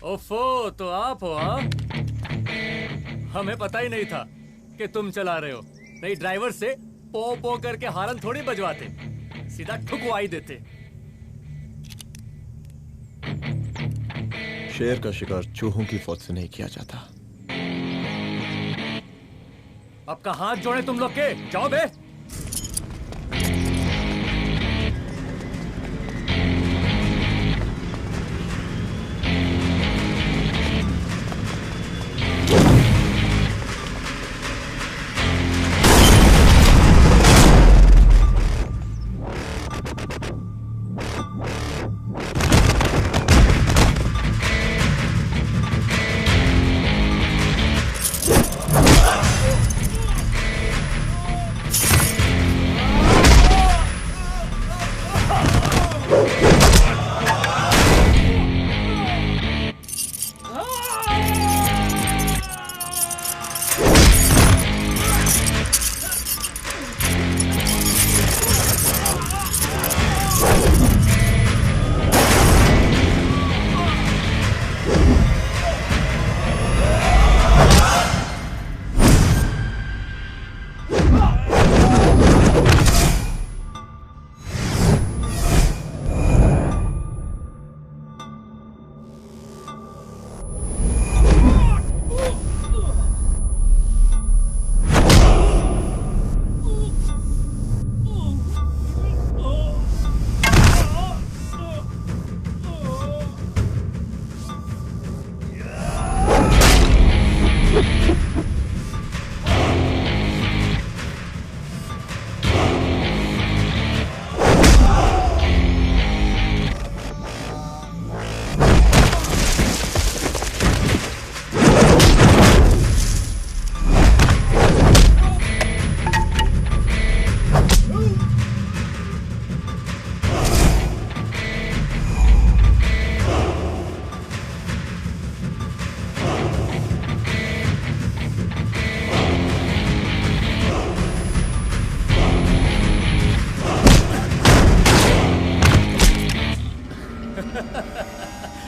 ओफो, तो आप हो हाँ? हमें पता ही नहीं था कि तुम चला रहे हो। नहीं, ड्राइवर से पो पो करके हारन थोड़ी बजवाते, सीधा ठुकवाई देते। शेर का शिकार चूहों की फौज से नहीं किया जाता। आपका हाथ जोड़े तुम लोग के, जाओ बे।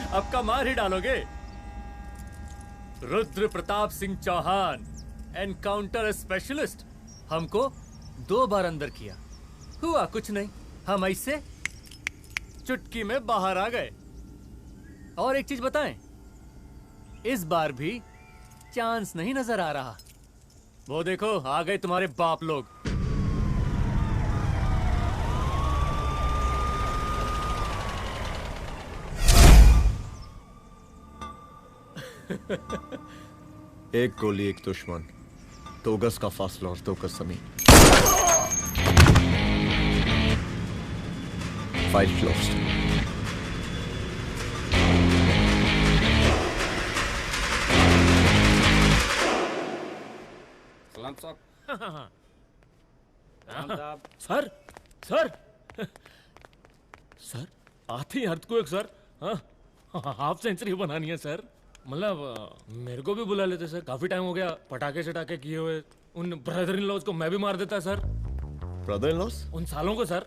अब का मार ही डालोगे। Rudra Pratap Singh Chauhan, encounter specialist. हमको 2 बार अंदर किया, हुआ कुछ नहीं। हम ऐसे चुटकी में बाहर आ गए। और एक चीज बताएं, इस बार भी चांस नहीं नजर आ रहा। वो देखो, आ गए तुम्हारे बाप लोग। एक गोली एक दुश्मन, 2 गज का फासला और 2 गज जमीन। File closed. सलाम साहब। सर सर सर आते ही अर्थक्वेक सर। हाँ, हाफ सेंचुरी बनानी है सर। मतलब मेरे को भी बुला लेते सर, काफी टाइम हो गया पटाखे शटाखे किए हुए। उन ब्रदर इन लॉज को मैं भी मार देता सर। Brother in laws? उन सालों को सर।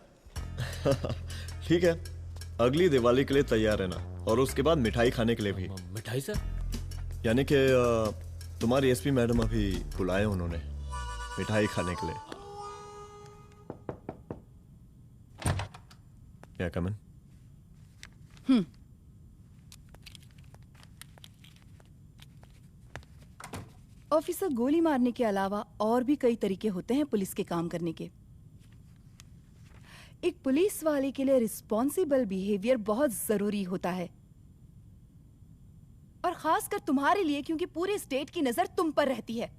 ठीक है, अगली दिवाली के लिए तैयार रहना, और उसके बाद मिठाई खाने के लिए भी। मिठाई सर? यानी कि तुम्हारी एसपी मैडम अभी बुलाए उन्होंने मिठाई खाने के लिए। क्या कमन? ऑफिसर, गोली मारने के अलावा और भी कई तरीके होते हैं पुलिस के काम करने के। एक पुलिस वाले के लिए रिस्पॉन्सिबल बिहेवियर बहुत जरूरी होता है, और खासकर तुम्हारे लिए, क्योंकि पूरे स्टेट की नजर तुम पर रहती है।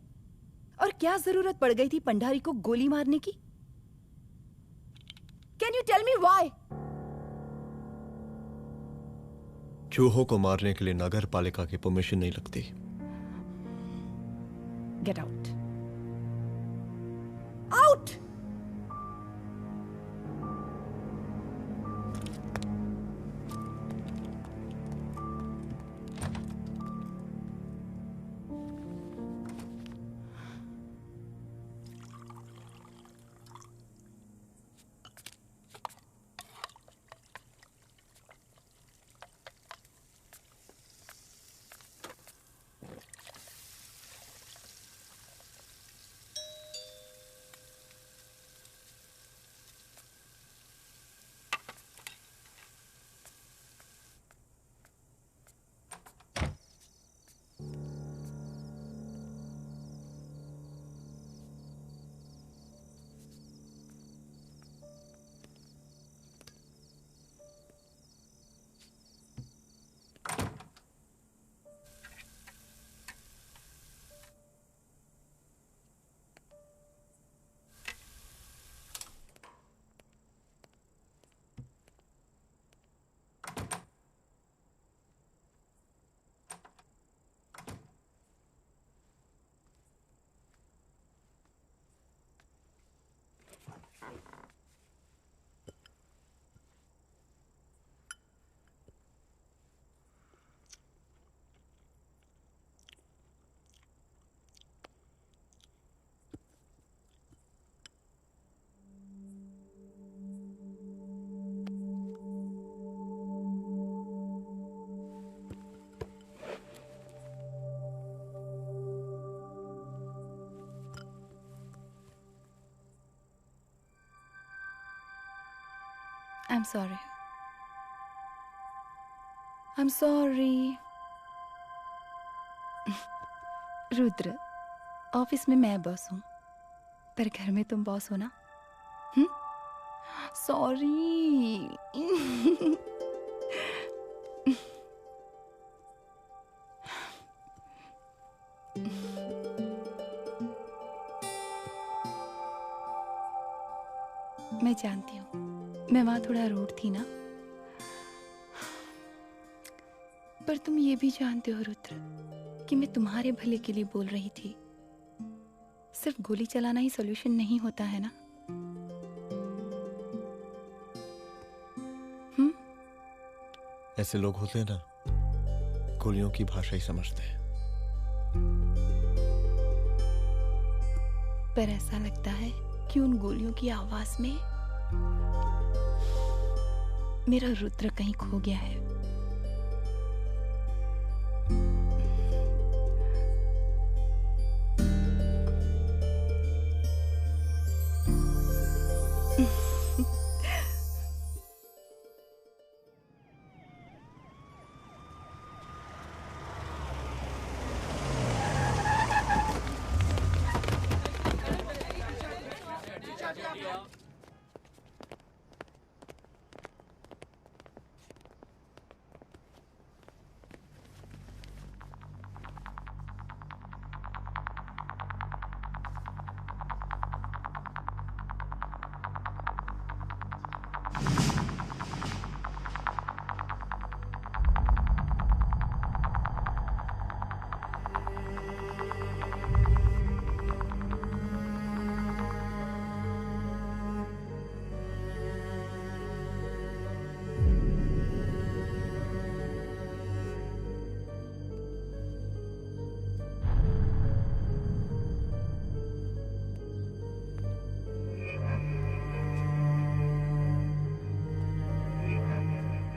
और क्या जरूरत पड़ गई थी पंडारी को गोली मारने की? Can you tell me why? चूहों को मारने के लिए नगर पालिका की परमिशन नहीं लगती। Get out. Out! I'm sorry. I'm sorry. Rudra, office में मैं बॉस हूँ, पर घर में तुम बॉस हो ना? सॉरी. मैं जानती हूँ, मैं वहां थोड़ा रूड थी ना, पर तुम ये भी जानते हो रुद्र कि मैं तुम्हारे भले के लिए बोल रही थी. सिर्फ गोली चलाना ही सॉल्यूशन नहीं होता है ना. ऐसे लोग होते हैं ना, गोलियों की भाषा ही समझते हैं. पर ऐसा लगता है कि उन गोलियों की आवाज में मेरा रुद्र कहीं खो गया है.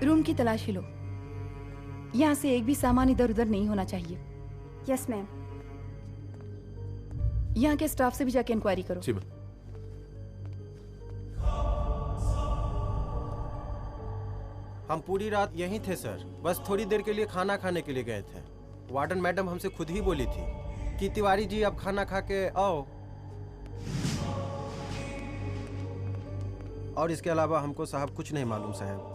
रूम की तलाशी लो. यहाँ से एक भी सामान इधर उधर नहीं होना चाहिए. Yes ma'am. यहाँ के स्टाफ से भी जाके इंक्वायरी करो. जी मैम. हम पूरी रात यहीं थे सर, बस थोड़ी देर के लिए खाना खाने के लिए गए थे. वार्डन मैडम हमसे खुद ही बोली थी कि तिवारी जी अब खाना खा के आओ, और इसके अलावा हमको साहब कुछ नहीं मालूम साहब.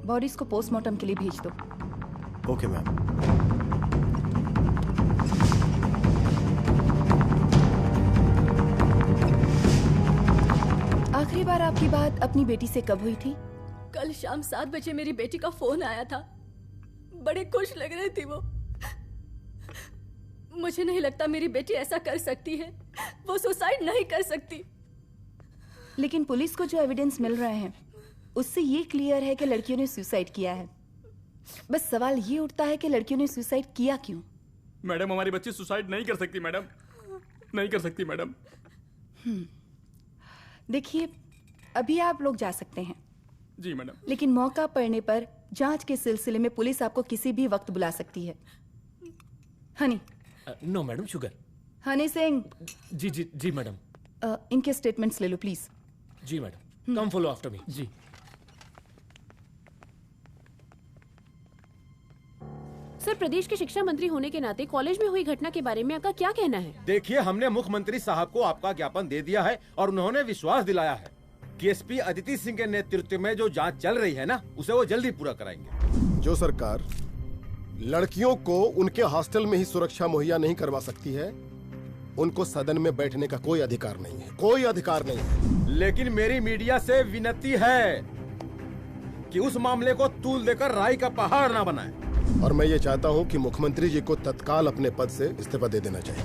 बॉडीज को पोस्टमार्टम के लिए भेज दो. Okay ma'am. आखिरी बार आपकी बात अपनी बेटी से कब हुई थी? कल शाम 7 बजे मेरी बेटी का फोन आया था. बड़ी खुश लग रही थी वो. मुझे नहीं लगता मेरी बेटी ऐसा कर सकती है. वो सुसाइड नहीं कर सकती. लेकिन पुलिस को जो एविडेंस मिल रहे हैं उससे ये क्लियर है कि लड़कियों ने सुसाइड किया है. बस सवाल ये उठता है कि लड़कियों ने सुसाइड किया क्यों? मैडम, हमारी बच्ची सुसाइड नहीं कर सकती मैडम, नहीं कर सकती मैडम. देखिए, अभी आप लोग जा सकते हैं. जी मैडम. लेकिन मौका पड़ने पर जांच के सिलसिले में पुलिस आपको किसी भी वक्त बुला सकती है. Honey. No madam, sugar. Honey Singh. जी जी जी मैडम. इनके स्टेटमेंट्स ले लो प्लीज. जी madam. Come follow after me. जी. सर, प्रदेश के शिक्षा मंत्री होने के नाते कॉलेज में हुई घटना के बारे में आपका क्या कहना है? देखिए, हमने मुख्यमंत्री साहब को आपका ज्ञापन दे दिया है और उन्होंने विश्वास दिलाया है कि एसपी अदिति सिंह के नेतृत्व में जो जांच चल रही है ना, उसे वो जल्दी पूरा कराएंगे. जो सरकार लड़कियों को उनके हॉस्टल में ही सुरक्षा मुहैया नहीं करवा सकती है, उनको सदन में बैठने का कोई अधिकार नहीं है. कोई अधिकार नहीं है. लेकिन मेरी मीडिया से विनती है कि उस मामले को तूल देकर राई का पहाड़ ना बनाए. और मैं ये चाहता हूँ कि मुख्यमंत्री जी को तत्काल अपने पद से इस्तीफा दे देना चाहिए.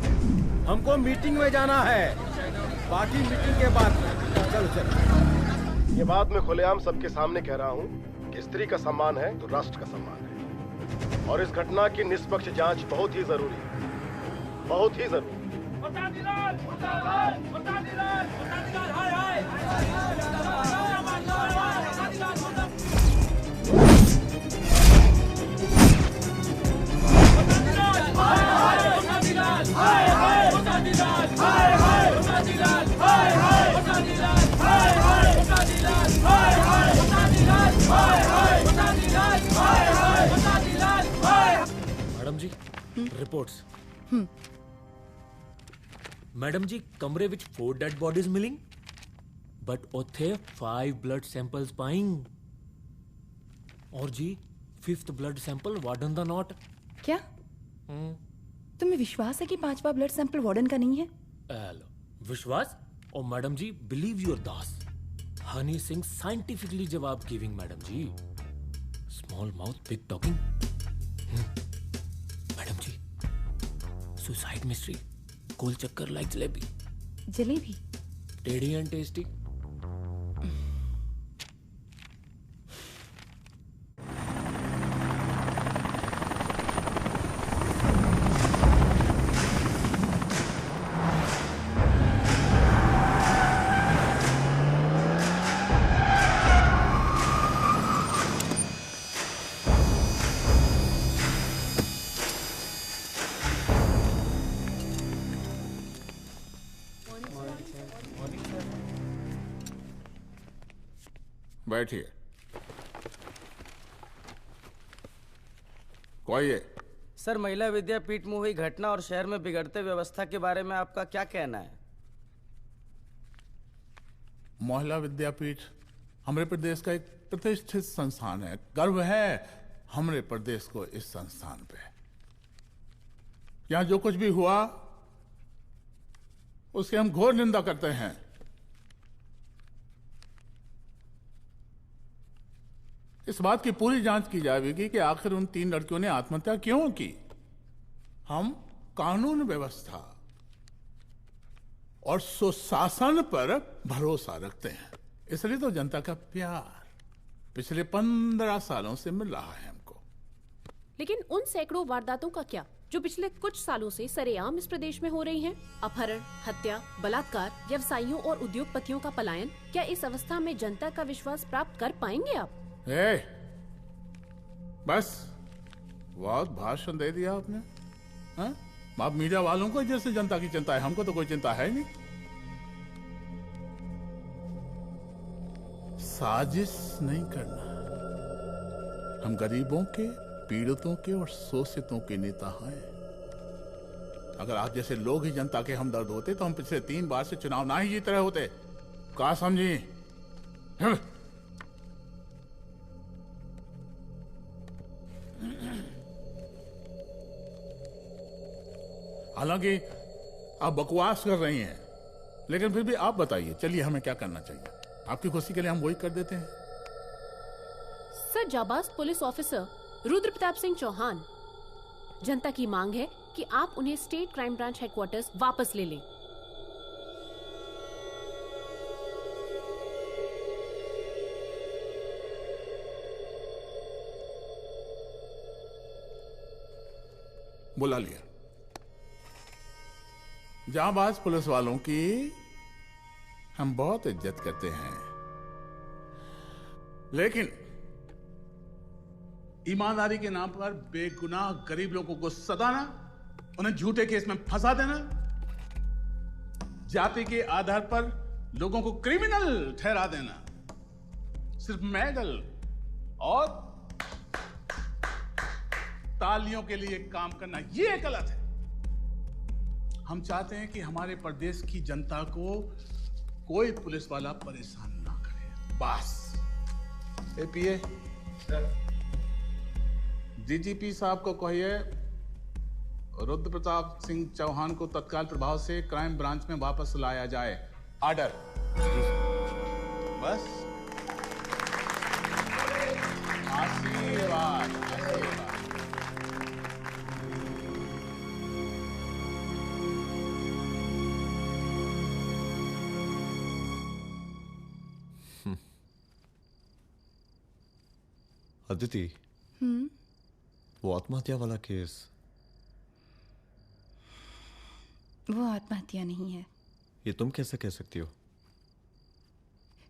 हमको मीटिंग में जाना है, बाकी मीटिंग के बाद. चलो चलो. ये बात मैं खुलेआम सबके सामने कह रहा हूँ कि स्त्री का सम्मान है तो राष्ट्र का सम्मान है, और इस घटना की निष्पक्ष जांच बहुत ही जरूरी है, बहुत ही जरूरी. हाय हाय रिपोर्ट्स। मैडम जी कमरे विच 4 डेड बॉडीज मिलिंग बट उथे 5 ब्लड सैंपल्स पाइंग और जी 5th ब्लड सैंपल वार्डन दा नॉट। क्या तुम्हें विश्वास है कि 5वां ब्लड सैंपल वार्डन का नहीं है? हेलो विश्वास और मैडम जी believe your Das Honey Singh scientifically जवाब गिविंग मैडम जी। Small mouth big talking. Madam जी सुसाइड मिस्ट्री गोल चक्कर लाइक जलेबी। जलेबी टेढ़ी एंड टेस्टी। बैठिए। कोई है? सर, महिला विद्यापीठ में हुई घटना और शहर में बिगड़ते व्यवस्था के बारे में आपका क्या कहना है? महिला विद्यापीठ हमारे प्रदेश का एक प्रतिष्ठित संस्थान है। गर्व है हमारे प्रदेश को इस संस्थान पे। यहां जो कुछ भी हुआ उसकी हम घोर निंदा करते हैं। इस बात की पूरी जांच की जाएगी कि आखिर उन 3 लड़कियों ने आत्महत्या क्यों की। हम कानून व्यवस्था और सुशासन पर भरोसा रखते हैं, इसलिए तो जनता का प्यार पिछले 15 सालों से मिल रहा है हमको। लेकिन उन सैकड़ों वारदातों का क्या जो पिछले कुछ सालों से सरेआम इस प्रदेश में हो रही हैं? अपहरण, हत्या, बलात्कार, व्यवसायियों और उद्योगपतियों का पलायन। क्या इस अवस्था में जनता का विश्वास प्राप्त कर पाएंगे आप? बस बहुत भाषण दे दिया आपने। आप मीडिया वालों को जैसे जनता की चिंता है, हमको तो कोई चिंता है नहीं। साजिश नहीं करना। हम गरीबों के, पीड़ितों के और शोषितों के नेता हैं। अगर आप जैसे लोग ही जनता के हमदर्द होते तो हम पिछले 3 बार से चुनाव ना ही जीत रहे होते। क्या समझी? हालांकि आप बकवास कर रही हैं, लेकिन फिर भी आप बताइए, चलिए हमें क्या करना चाहिए? आपकी खुशी के लिए हम वही कर देते हैं। सर, जाबाज पुलिस ऑफिसर रुद्र प्रताप सिंह चौहान, जनता की मांग है कि आप उन्हें स्टेट क्राइम ब्रांच हेडक्वार्टर्स वापस ले लें। बुला लिया। जाबाज पुलिस वालों की हम बहुत इज्जत करते हैं, लेकिन ईमानदारी के नाम पर बेगुनाह गरीब लोगों को सताना, उन्हें झूठे केस में फंसा देना, जाति के आधार पर लोगों को क्रिमिनल ठहरा देना, सिर्फ मेडल और तालियों के लिए काम करना, ये गलत है। हम चाहते हैं कि हमारे प्रदेश की जनता को कोई पुलिस वाला परेशान ना करे, बस। एपीए डीजीपी साहब को कहिए रुद्र प्रताप सिंह चौहान को तत्काल प्रभाव से क्राइम ब्रांच में वापस लाया जाए। ऑर्डर। बस। आशीर्वाद। अदिति, वो आत्महत्या वाला केस, वो आत्महत्या नहीं है। ये तुम कैसे कह सकती हो?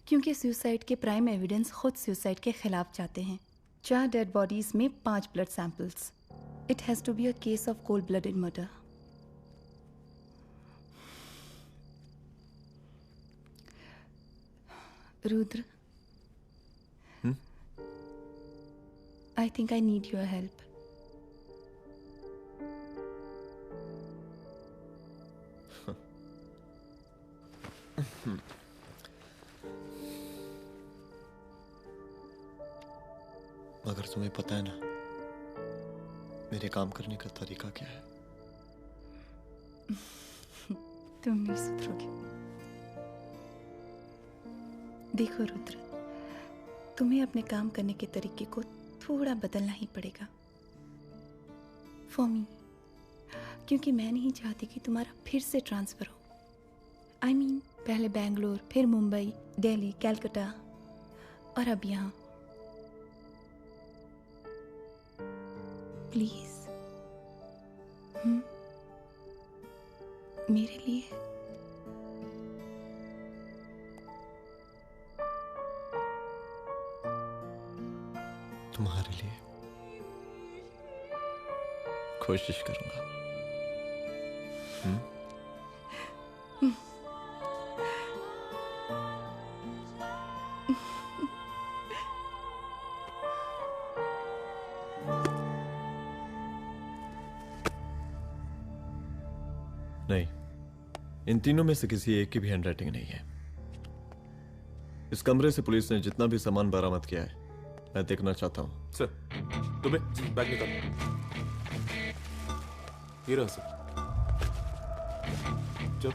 क्योंकि सुसाइड के प्राइम एविडेंस खुद सुसाइड के खिलाफ जाते हैं। 4 डेड बॉडीज में 5 blood samples. It has to be a case of cold blooded murder. Rudra, I think I need your help. मगर तुम्हें पता है ना मेरे काम करने का तरीका क्या है? तुम नहीं सुधरोगे। देखो रुद्र, तुम्हें अपने काम करने के तरीके को थोड़ा बदलना ही पड़ेगा फॉर मी, क्योंकि मैं नहीं चाहती कि तुम्हारा फिर से ट्रांसफर हो। I mean, पहले बेंगलोर, फिर मुंबई, दिल्ली, कलकत्ता और अब यहाँ। प्लीज मेरे लिए। तुम्हारे लिए कोशिश करूंगा। नहीं, इन तीनों में से किसी एक की भी हैंडराइटिंग नहीं है। इस कमरे से पुलिस ने जितना भी सामान बरामद किया है मैं देखना चाहता हूं। सर, तुम्हें बैग निकाल। ये रहा सर। चल।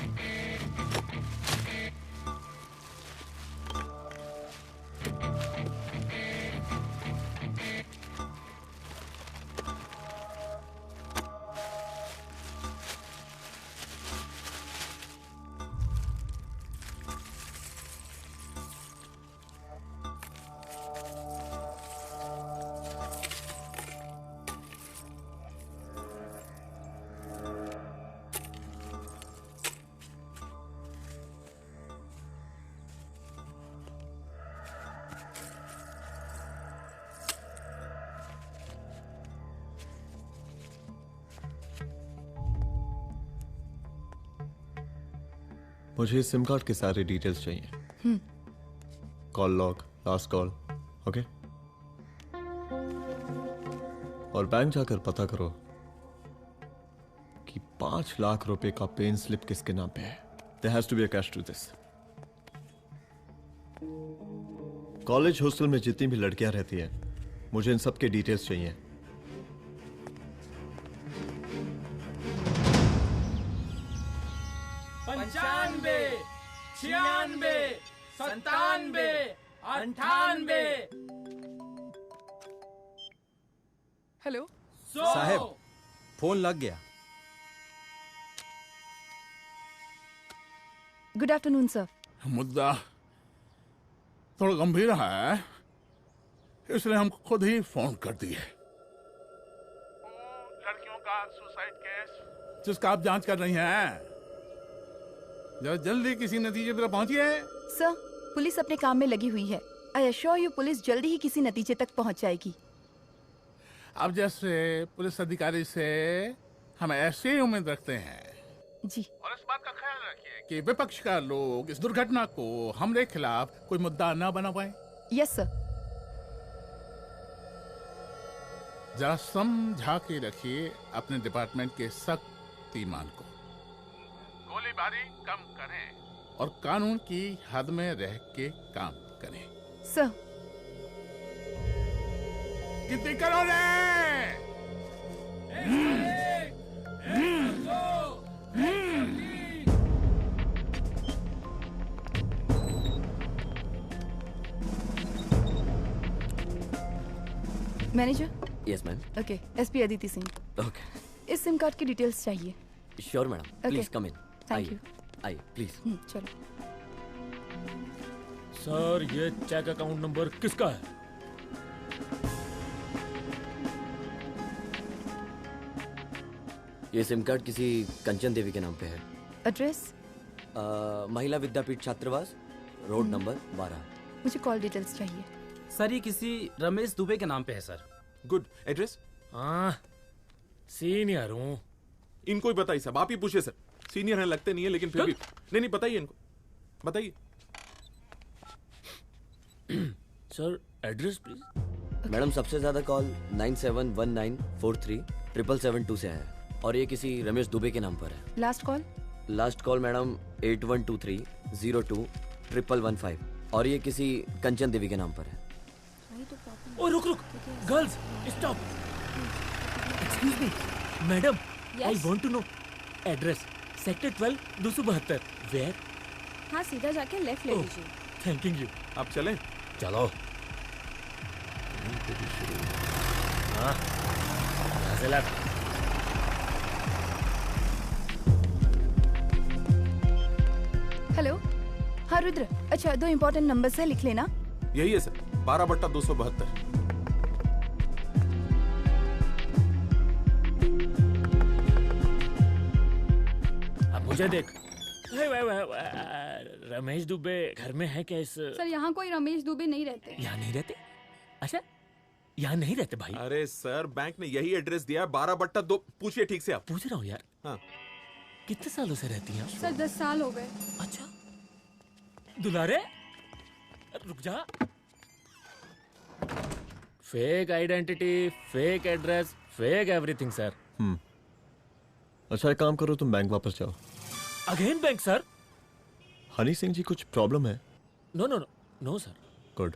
मुझे सिम कार्ड के सारे डिटेल्स चाहिए। Call log, last call, okay? और बैंक जाकर पता करो कि 5 लाख रुपए का पेन स्लिप किसके नाम पे है। There has to be a cash to this. College hostel में जितनी भी लड़कियां रहती हैं, मुझे इन सब के डिटेल्स चाहिए। 95, 96, 97, 98। हेलो साहब, फोन लग गया। Good afternoon sir. मुद्दा थोड़ा गंभीर है, इसलिए हम खुद ही फोन कर दिए। लड़कियों का सुसाइड केस जिसका आप जांच कर रही हैं, जरा जल्दी किसी नतीजे पर पहुंचिए। सर, पुलिस अपने काम में लगी हुई है। आई एश्योर यू पुलिस जल्दी ही किसी नतीजे तक पहुंच जाएगी। अब जैसे पुलिस अधिकारी से हम ऐसे ही उम्मीद रखते हैं जी। और इस बात का ख्याल रखिए कि विपक्ष का लोग इस दुर्घटना को हमरे खिलाफ कोई मुद्दा न बना पाए। Yes sir. जरा समझा के रखिए अपने डिपार्टमेंट के शक्तिमान को। गोलीबारी कम करें और कानून की हद में रह के काम करें। सर। कितनी करोगे? Manager. Yes ma'am. Okay, SP Aditi Singh. Okay. इस सिम कार्ड की डिटेल्स चाहिए। Sure madam, please come in. Thank you. आइए प्लीज। चलो। सर, ये चेक अकाउंट नंबर किसका है? ये सिम कार्ड किसी कंचन देवी के नाम पे है। एड्रेस? महिला विद्यापीठ छात्रावास, रोड नंबर 12। मुझे कॉल डिटेल्स चाहिए। सर, ये किसी रमेश दुबे के नाम पे है सर। गुड। एड्रेस? हाँ, सीनियर हूँ। इनको ही बताइए साहब, आप ही पूछिए सर। सीनियर हैं लगते नहीं है, लेकिन फिर भी नहीं बताइए इनको, बताइए। Sir, address please. मैडम, सबसे ज्यादा कॉल 9719437772 से है और ये किसी रमेश दुबे के नाम पर है। Last call? Last call madam 8123021115 और ये किसी कंचन देवी के नाम पर है। ओ रुक रुक, girls stop. Excuse me madam, I want to know address sector 12 272 where. हाँ, सीधा जाके लेफ्ट ले लीजिए। Thank you. आप चलें? चलो। हाँ, यहाँ से लेफ्ट। हेलो। हाँ रुद्र, अच्छा 2 इम्पोर्टेंट नंबर्स है, लिख लेना। यही है सर, 12/272। अब मुझे देख। रमेश दुबे घर में है क्या? इस सर यहाँ कोई रमेश दुबे नहीं रहते। यहाँ नहीं रहते? अच्छा, यहाँ नहीं रहते भाई। अरे सर, बैंक ने यही एड्रेस दिया है, 12/2। पूछिए ठीक से आप। पूछ रहा हूँ यार। हाँ। कितने सालों से रहती हैं? सर 10 साल हो गए। अच्छा दुलारे, रुक जा। Fake identity, fake address, fake everything sir. अच्छा एक काम करो, तुम बैंक वापस जाओ। Again bank sir? Honey Singh ji कुछ प्रॉब्लम है? No no no no sir. Good,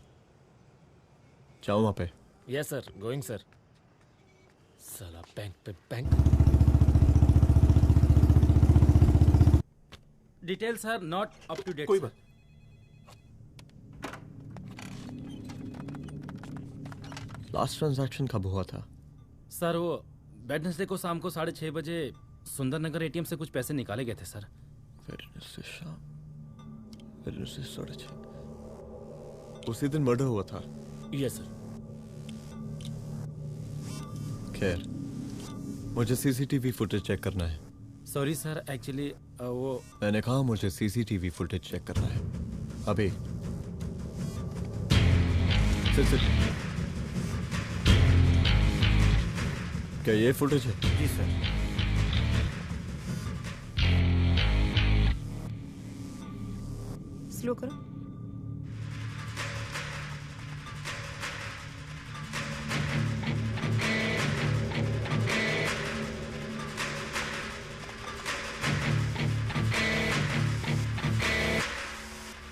जाओ वहां पे। Yes sir, going sir. साला बैंक पे bank. Details are not up to date. कोई बात। लास्ट ट्रांजैक्शन कब हुआ था? सर वो वेडनेसडे को शाम को 6:30 बजे सुंदरनगर एटीएम से कुछ पैसे निकाले गए थे सर। वेडनेसडे शाम, वेडनेसडे 6:30। उसी दिन मर्डर हुआ था? Yes sir. खैर, मुझे सीसीटीवी फुटेज चेक करना है। सॉरी सर, एक्चुअली वो मैंने कहा मुझे सीसीटीवी फुटेज चेक करना है अभी। सिट। क्या ये फुटेज है? जी सर। स्लो करो।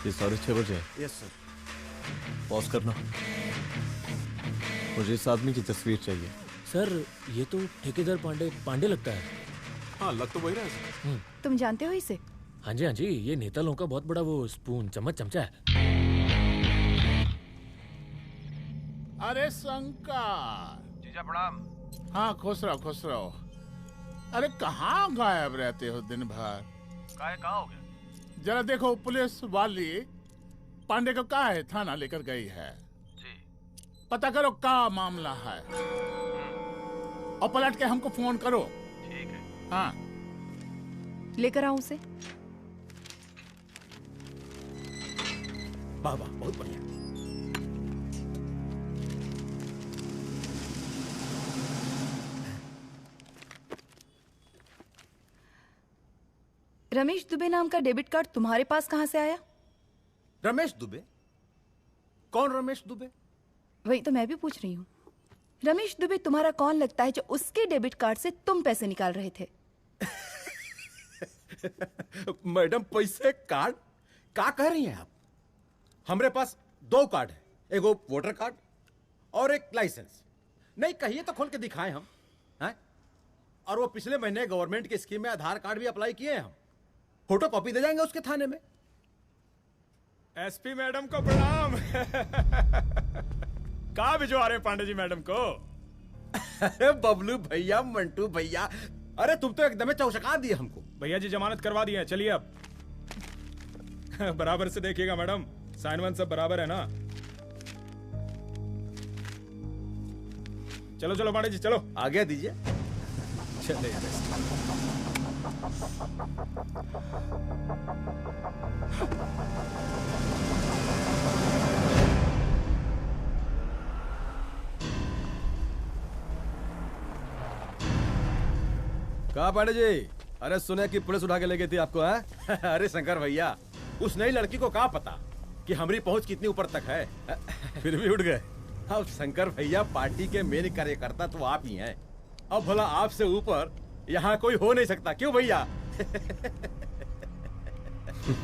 ये 6:30 बजे है। Yes sir. पॉज करना। मुझे इस आदमी की तस्वीर चाहिए। सर ये तो ठेकेदार पांडे लगता है। हाँ, लग तो वही रहा है। तुम जानते हो इसे? हाँ जी, ये नेता लोगों का बहुत बड़ा वो स्पून चमचा है। अरे शंकर। जीजा प्रणाम। हाँ खुश रहो। अरे कहाँ गायब रहते हो दिन भर? कहाँ हो गया? जरा देखो, पुलिस वाली पांडे को कहा है थाना लेकर गई है। जी। पता करो क्या मामला है और पलट के हमको फोन करो। ठीक है। हाँ, लेकर आओ उसे। वाह वाह, बहुत बढ़िया। रमेश दुबे नाम का डेबिट कार्ड तुम्हारे पास कहां से आया? रमेश दुबे? कौन रमेश दुबे? वही तो मैं भी पूछ रही हूँ। रमेश दुबे तुम्हारा कौन लगता है जो उसके डेबिट कार्ड से तुम पैसे निकाल रहे थे? मैडम, पैसे कार्ड क्या कह रही हैं आप? हमारे पास 2 कार्ड है, एक वो वोटर कार्ड और एक लाइसेंस। नहीं कहिए तो खोल के दिखाएं हम हैं? और वो पिछले महीने गवर्नमेंट की स्कीम में आधार कार्ड भी अप्लाई किए हैं हम। फोटो कॉपी दे जाएंगे उसके थाने में। एसपी मैडम को प्रणाम। कहाँ भिजवा रहे हैं पांडे जी मैडम को? अरे बबलू भैया, मंटू भैया, अरे तुम तो एकदम चौचका दिए हमको। भैया जी जमानत करवा दिए हैं, चलिए अब। बराबर से देखिएगा मैडम, साइन वन सब बराबर है ना? चलो चलो पांडे जी चलो। आगे दीजिए। चले कहा पांडे जी? अरे सुने कि पुलिस उठा के ले गई थी आपको है? अरे शंकर भैया, उस नई लड़की को क्या पता कि हमारी पहुंच कितनी ऊपर तक है। फिर भी उठ गए। अब शंकर भैया, पार्टी के मेन कार्यकर्ता तो आप ही हैं। अब भला आपसे ऊपर यहाँ कोई हो नहीं सकता, क्यों भैया? ये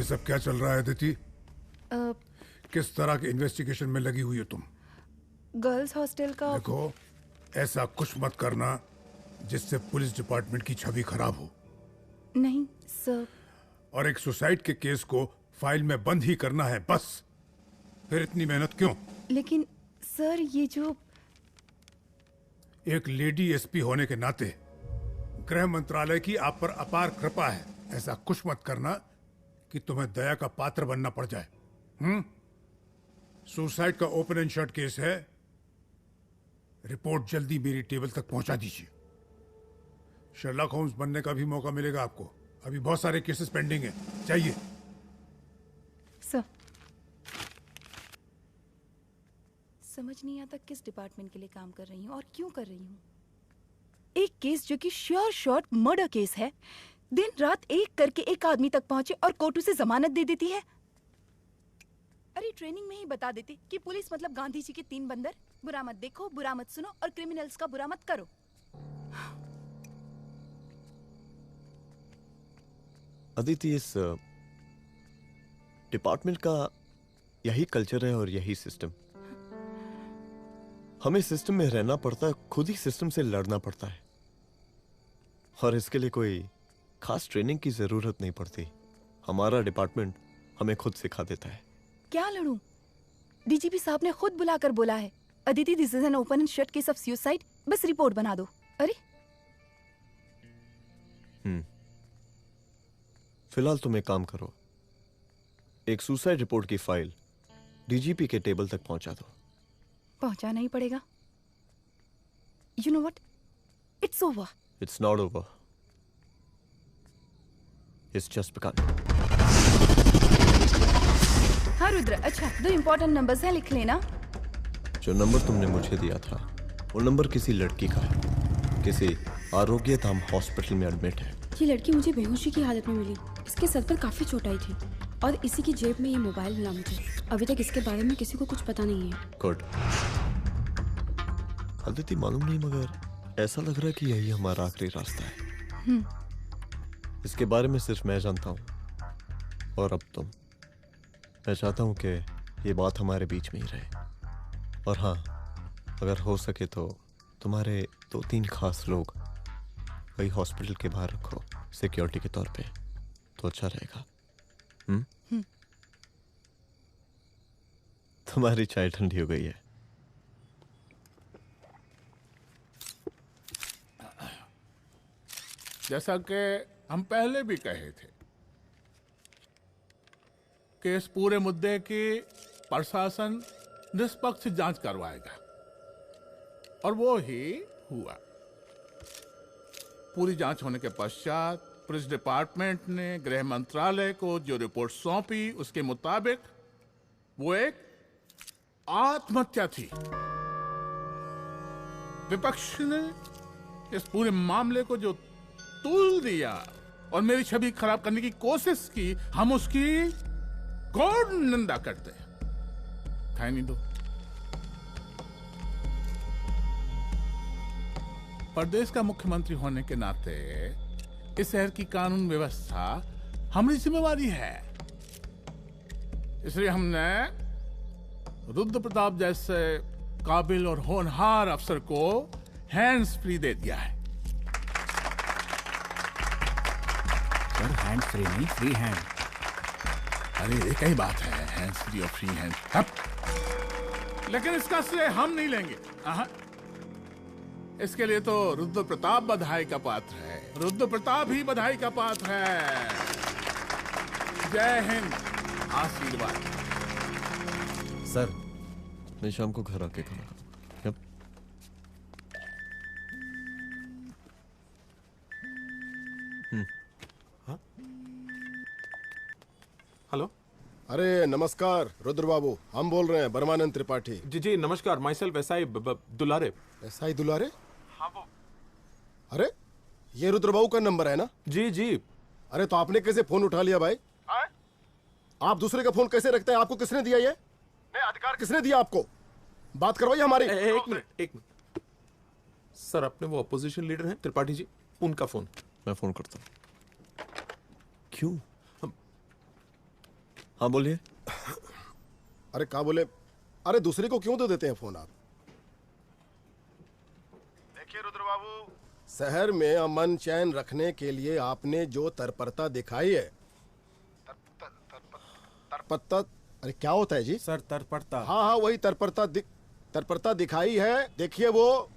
सब क्या चल रहा है अदिति? किस तरह के इन्वेस्टिगेशन में लगी हुई हो तुम? गर्ल्स हॉस्टल का। देखो, ऐसा कुछ मत करना जिससे पुलिस डिपार्टमेंट की छवि खराब हो। नहीं सर। और एक सुसाइड के केस को फाइल में बंद ही करना है बस। फिर इतनी मेहनत क्यों? लेकिन सर ये जो एक लेडी एसपी होने के नाते गृह मंत्रालय की आप पर अपार कृपा है। ऐसा कुछ मत करना कि तुम्हें दया का पात्र बनना पड़ जाए। सुसाइड का ओपन एंड शट केस है। रिपोर्ट जल्दी मेरी टेबल तक पहुंचा दीजिए। शर्लॉक होम्स बनने का भी मौका मिलेगा आपको। अभी बहुत सारे केसेस पेंडिंग हैं। चाहिए सर। समझ नहीं आता किस डिपार्टमेंट के लिए काम कर रही हूँ और क्यों कर रही हूँ। एक केस जो कि श्योर शॉट मर्डर केस है, दिन रात एक करके एक आदमी तक पहुंचे और कोर्ट उसे जमानत दे देती है। अरे ट्रेनिंग में ही बता देते कि पुलिस मतलब गांधी जी के 3 बंदर, बुरा मत देखो, बुरा मत सुनो और क्रिमिनल्स का बुरा मत करो। अदिति, इस डिपार्टमेंट का यही कल्चर है और यही सिस्टम। हमें सिस्टम में रहना पड़ता है, खुद ही सिस्टम से लड़ना पड़ता है, और इसके लिए कोई खास ट्रेनिंग की जरूरत नहीं पड़ती। हमारा डिपार्टमेंट हमें खुद सिखा देता है। क्या लड़ूं? डीजीपी साहब ने खुद बुलाकर बोला है, Aditi this is an open and shut case of suicide, बस रिपोर्ट बना दो। अरे फिलहाल तुम एक काम करो, एक सुसाइड रिपोर्ट की फाइल डीजीपी के टेबल तक पहुंचा दो। पहुंचाना ही पड़ेगा। You know what, it's over. It's not over, it's just begun. हाँ रुद्र, अच्छा 2 इंपॉर्टेंट नंबर्स हैं, लिख लेना। जो नंबर तुमने मुझे दिया था वो नंबर किसी लड़की का है, किसी आरोग्य धाम हॉस्पिटल में एडमिट है। ये लड़की मुझे बेहोशी की हालत में मिली। इसके सर पर काफी चोट आई थी और इसी की जेब में ये मोबाइल मिला मुझे। अभी तक इसके बारे में किसी को कुछ पता नहीं है। गुड। अदिति, मालूम नहीं मगर ऐसा लग रहा है कि यही हमारा आखिरी रास्ता है। इसके बारे में सिर्फ मैं जानता हूँ और अब तुम। मैं चाहता हूँ कि ये बात हमारे बीच में ही रहे। और हाँ, अगर हो सके तो तुम्हारे 2-3 खास लोग वही हॉस्पिटल के बाहर रखो सिक्योरिटी के तौर पे, तो अच्छा रहेगा। तुम्हारी चाय ठंडी हो गई है। जैसा कि हम पहले भी कहे थे कि इस पूरे मुद्दे की प्रशासन निष्पक्ष जांच करवाएगा, और वो ही हुआ। पूरी जांच होने के पश्चात पुलिस डिपार्टमेंट ने गृह मंत्रालय को जो रिपोर्ट सौंपी उसके मुताबिक वो एक आत्महत्या थी। विपक्ष ने इस पूरे मामले को जो तूल दिया और मेरी छवि खराब करने की कोशिश की, हम उसकी घोर निंदा करते हैं। खाए नहीं दो। प्रदेश का मुख्यमंत्री होने के नाते इस शहर की कानून व्यवस्था हमारी जिम्मेवारी है। इसलिए हमने रुद्र प्रताप जैसे काबिल और होनहार अफसर को हैंड्स फ्री दे दिया है। सर, हैंड्स फ्री नहीं, फ्री हैंड। अरे एक ही बात है, हैंड्स फ्री और फ्री हैंड। लेकिन इसका श्रेय हम नहीं लेंगे। इसके लिए तो रुद्र प्रताप बधाई का पात्र है। रुद्र प्रताप ही बधाई का पात्र है। जय हिंद। आशीर्वाद। सर, मैं शाम को घर आके खाना खाऊंगा। हेलो। अरे नमस्कार रुद्र बाबू, हम बोल रहे हैं परमानंद त्रिपाठी। जी जी नमस्कार। My self SI Dulare. SI दुलारे? हाँ वो। अरे ये रुद्र बाबू का नंबर है ना? जी जी, अरे तो आपने कैसे फोन उठा लिया भाई? आप दूसरे का फोन कैसे रखते हैं? आपको किसने दिया ये? नहीं, अधिकार किसने दिया आपको? बात करवाइए हमारी। एक मिनट। सर, अपने वो अपोजिशन लीडर हैं त्रिपाठी जी, उनका फोन। मैं फोन करता हूँ। क्यों? हाँ बोलिए। अरे क्या बोले? अरे दूसरे को क्यों दे देते हैं फोन आप? देखिए रुद्र बाबू, शहर में अमन चैन रखने के लिए आपने जो तत्परता दिखाई है, तत्परता, अरे क्या होता है जी? सर तत्परता। हाँ वही तत्परता दिखाई है। देखिए वो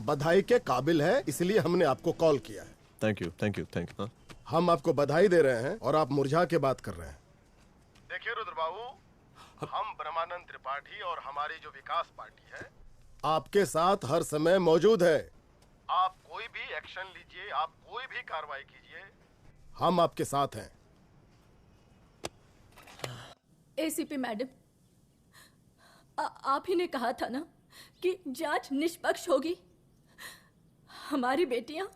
बधाई के काबिल है, इसलिए हमने आपको कॉल किया है। Thank you. हम आपको बधाई दे रहे हैं और आप मुरझा के बात कर रहे हैं। देखिए रुद्र बाबू, हम ब्रह्मानंद त्रिपाठी और हमारी जो विकास पार्टी है आपके साथ हर समय मौजूद है। आप कोई भी एक्शन लीजिए, आप कोई भी कार्रवाई कीजिए, हम आपके साथ हैं। एसीपी मैडम, आप ही ने कहा था ना कि जांच निष्पक्ष होगी। हमारी बेटियां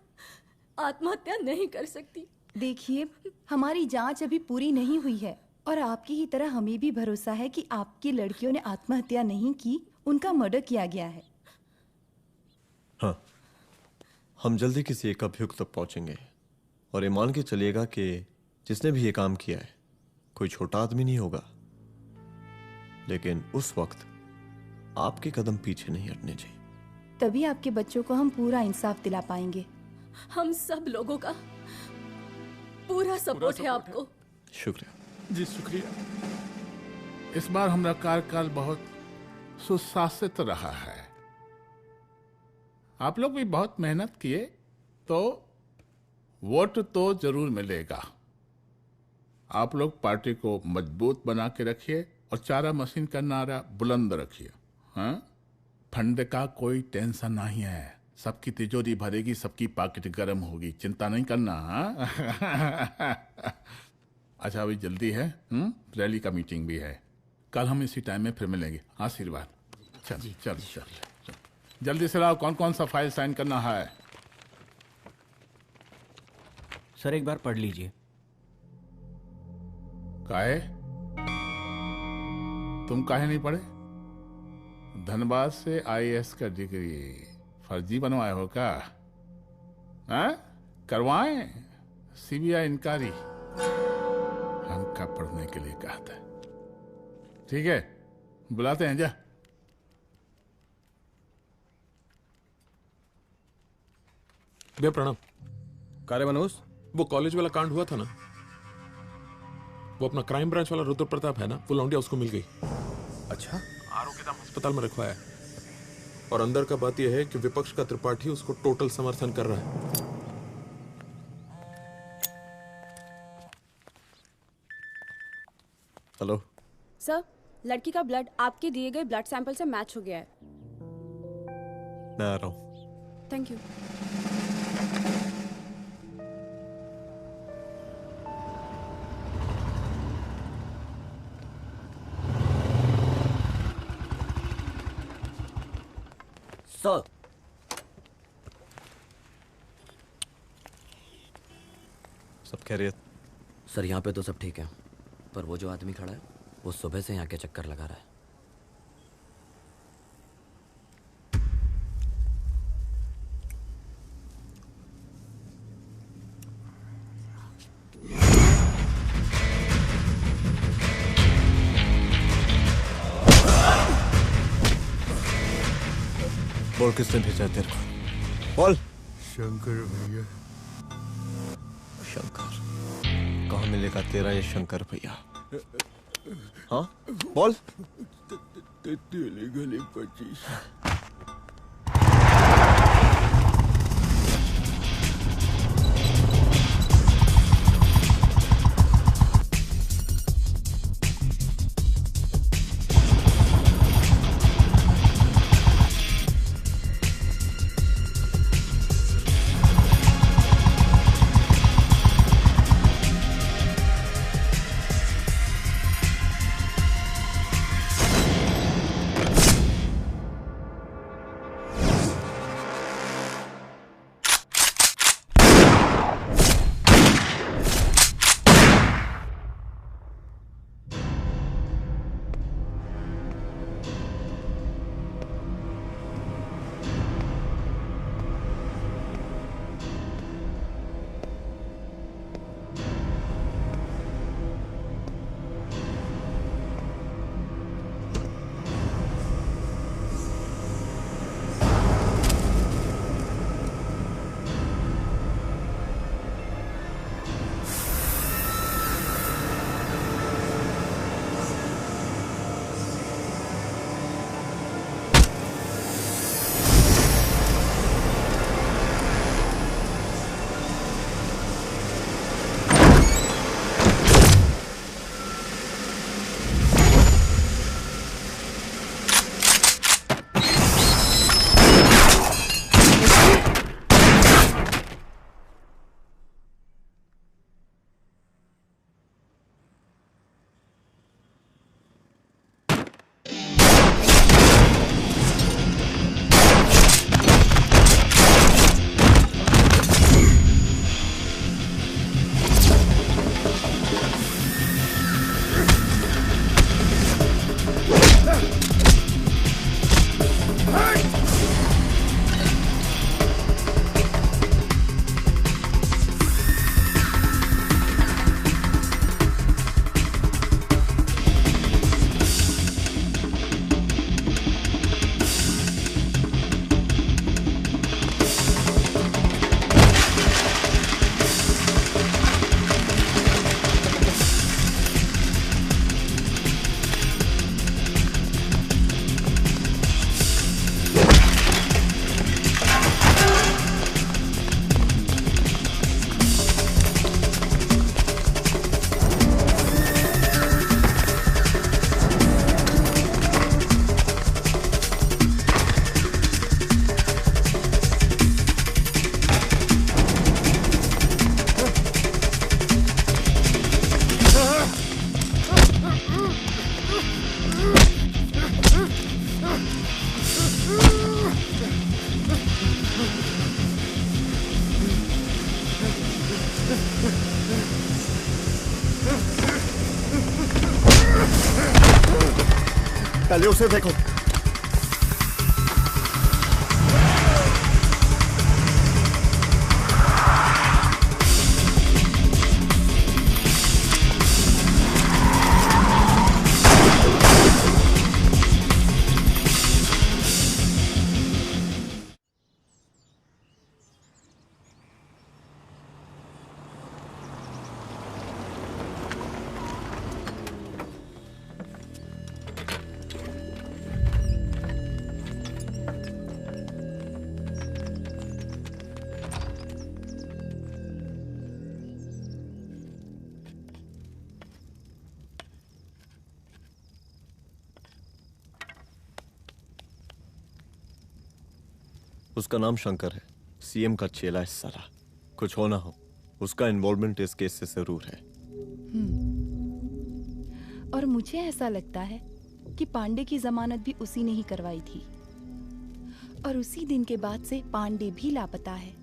आत्महत्या नहीं कर सकती। देखिए, हमारी जांच अभी पूरी नहीं हुई है और आपकी ही तरह हमें भी भरोसा है कि आपकी लड़कियों ने आत्महत्या नहीं की, उनका मर्डर किया गया है। हाँ, हम जल्दी किसी एक अभियुक्त तक पहुंचेंगे और ये मान के चलिएगा कि जिसने भी ये काम किया है कोई छोटा आदमी नहीं होगा, लेकिन उस वक्त आपके कदम पीछे नहीं हटने चाहिए। तभी आपके बच्चों को हम पूरा इंसाफ दिला पाएंगे। हम सब लोगों का पूरा सपोर्ट है आपको। शुक्रिया जी, शुक्रिया। इस बार हमारा कार्यकाल बहुत सुशासित रहा है। आप लोग भी बहुत मेहनत किए तो वोट तो जरूर मिलेगा। आप लोग पार्टी को मजबूत बना के रखिए और चारा मशीन का नारा बुलंद रखिए। हाँ, फंड का कोई टेंशन नहीं है, सबकी तिजोरी भरेगी, सबकी पॉकेट गर्म होगी, चिंता नहीं करना। हाँ? अच्छा, अभी जल्दी है, रैली का मीटिंग भी है, कल हम इसी टाइम में फिर मिलेंगे। आशीर्वाद। चल जल्दी से लाओ, कौन कौन सा फाइल साइन करना है? सर एक बार पढ़ लीजिए। काहे? तुम काहे नहीं पढ़े? धनबाद से आईएएस का डिग्री फर्जी बनवाए हो क्या? करवाएं सीबीआई इंक्वायरी। हमका पढ़ने के लिए कहा था। ठीक है, बुलाते हैं। जा भैया प्रणाम। कार्य मनोज, वो कॉलेज वाला कांड हुआ था ना, वो अपना क्राइम ब्रांच वाला रुद्र प्रताप है ना, वो लौंडिया उसको मिल गई। अच्छा? आरोग्यधाम अस्पताल में रखवाया है और अंदर का बात यह है कि विपक्ष का त्रिपाठी उसको टोटल समर्थन कर रहा है। हेलो सर, लड़की का ब्लड आपके दिए गए ब्लड सैंपल से मैच हो गया है। मैं आ रहा हूँ। Thank you. सर, सब खैरियत? सर यहाँ पे तो सब ठीक है, पर वो जो आदमी खड़ा है वो सुबह से यहाँ के चक्कर लगा रहा है। बोल, किसने भेजा तेरे को? बोल। शंकर भैया। शंकर? कहाँ मिलेगा तेरा ये शंकर भैया? हाँ बोल। गली 25। पहले उसे देखो। उसका नाम शंकर है, सीएम का चेला है साला। कुछ हो ना हो, उसका इन्वॉल्वमेंट इस केस से जरूर है। और मुझे ऐसा लगता है कि पांडे की जमानत भी उसी ने ही करवाई थी, और उसी दिन के बाद से पांडे भी लापता है।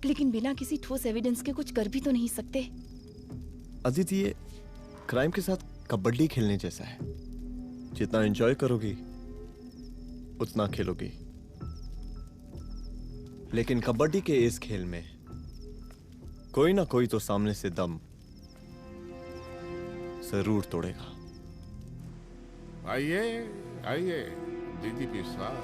लेकिन बिना किसी ठोस एविडेंस के कुछ कर भी तो नहीं सकते। अदिति, ये क्राइम के साथ कबड्डी खेलने जैसा है। जितना एंजॉय करोगी उतना खेलोगी, लेकिन कबड्डी के इस खेल में कोई ना कोई तो सामने से दम जरूर तोड़ेगा। आइए आइए डीजीपी साहब,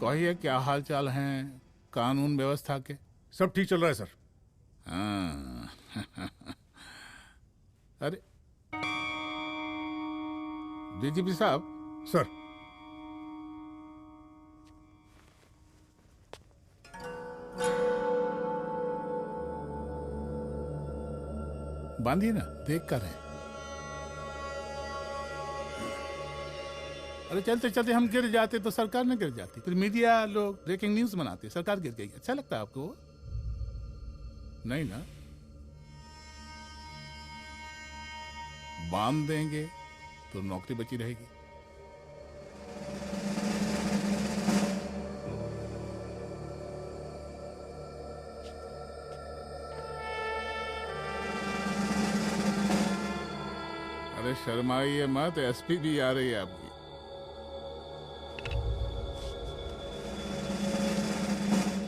कहिए क्या हाल चाल हैं कानून व्यवस्था के? सब ठीक चल रहा है सर। हाँ। अरे डीजीपी साहब। सर, बांधिए ना, देख कर है। अरे चलते चलते हम गिर जाते तो सरकार न गिर जाती, फिर मीडिया लोग ब्रेकिंग न्यूज बनाते, सरकार गिर गई। अच्छा लगता है आपको? नहीं ना? बांध देंगे तो नौकरी बची रहेगी। अरे शर्माइए मत, एसपी भी आ रही है आपकी।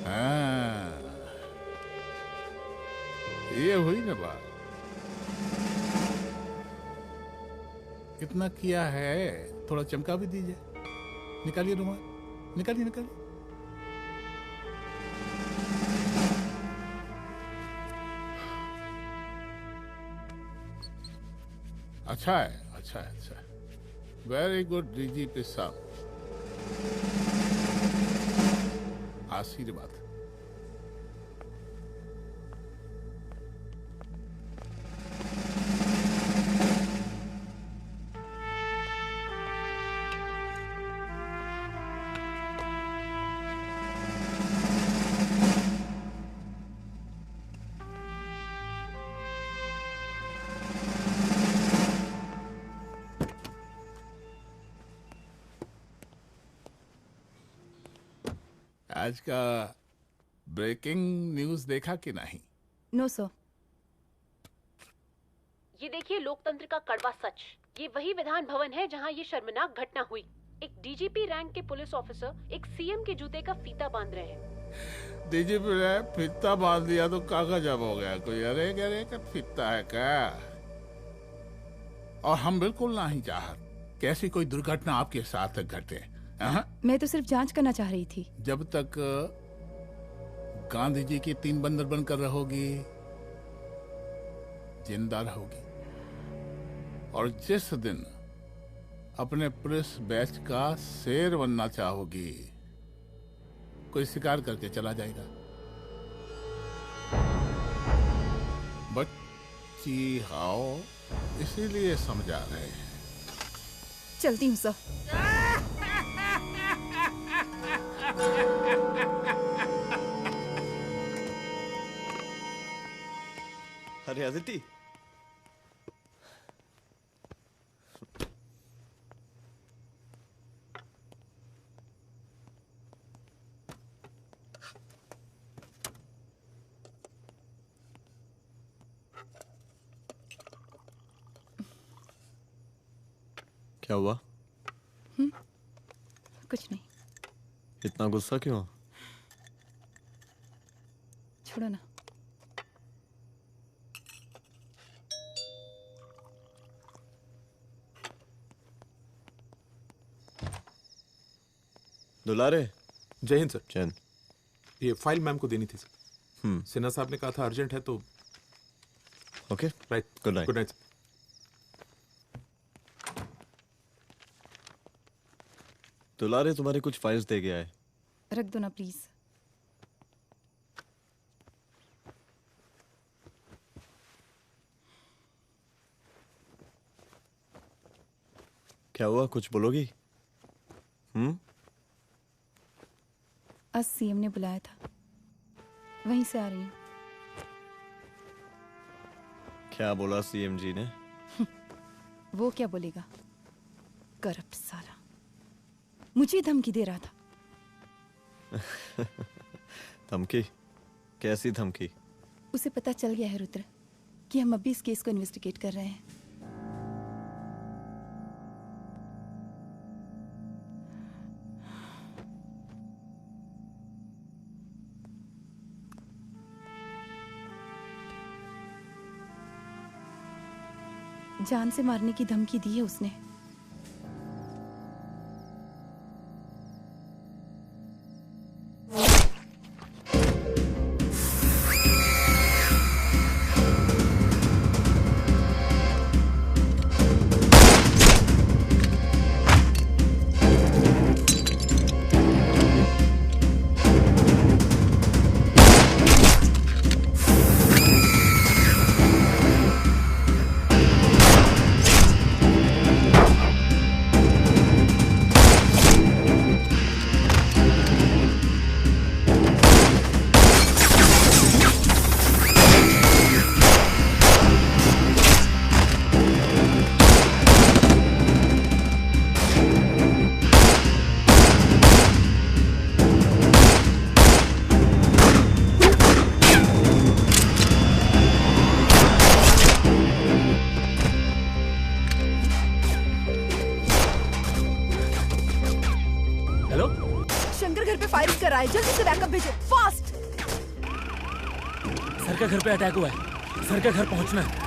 हाँ, ये हुई ना बात। कितना किया है, थोड़ा चमका भी दीजिए। निकालिए रुमाल, निकालिए निकालिए। अच्छा है, अच्छा है, अच्छा है। वेरी गुड डीजीपी साहब, आशीर्वाद। आज का ब्रेकिंग न्यूज देखा कि नहीं? No sir. ये देखिए लोकतंत्र का कड़वा सच। ये वही विधान भवन है जहां ये शर्मनाक घटना हुई। एक डीजीपी रैंक के पुलिस ऑफिसर एक सीएम के जूते का फीता बांध रहे हैं। डीजीपी ने फीता बांध दिया तो कागज अब हो गया कोई? अरे अरे का फीता है क्या? और हम बिल्कुल नहीं चाहते कि ऐसी कोई दुर्घटना आपके साथ घटे। मैं तो सिर्फ जांच करना चाह रही थी। जब तक गांधी जी की 3 बंदर बनकर रहोगी, जिंदा रहोगी। और जिस दिन अपने पुलिस बैच का शेर बनना चाहोगी, कोई शिकार करके चला जाएगा। बच्ची हाओ, इसीलिए समझा रहे हैं। चलती हूँ सर। अरे अदिति, क्या हुआ? कुछ नहीं। इतना गुस्सा क्यों? छोड़ो ना। दुलारे। जय हिंद सर। जय हिंद। ये फाइल मैम को देनी थी सर। सिन्हा साहब ने कहा था अर्जेंट है तो। Okay right. Good night. Good night. दुलारे तुम्हारे कुछ फाइल्स दे गया है। रख दो ना प्लीज। क्या हुआ, कुछ बोलोगी? आज सीएम ने बुलाया था, वहीं से आ रही हूँ। क्या बोला सीएम जी ने? वो क्या बोलेगा, करप्ट साला, मुझे धमकी दे रहा था। धमकी? कैसी धमकी? उसे पता चल गया है रुद्र कि हम अभी इस केस को इन्वेस्टिगेट कर रहे हैं। जान से मारने की धमकी दी है उसने। जल्दी से बैकअप भेजो, फास्ट। सर का घर पे अटैक हुआ है, सर का घर पहुंचना है।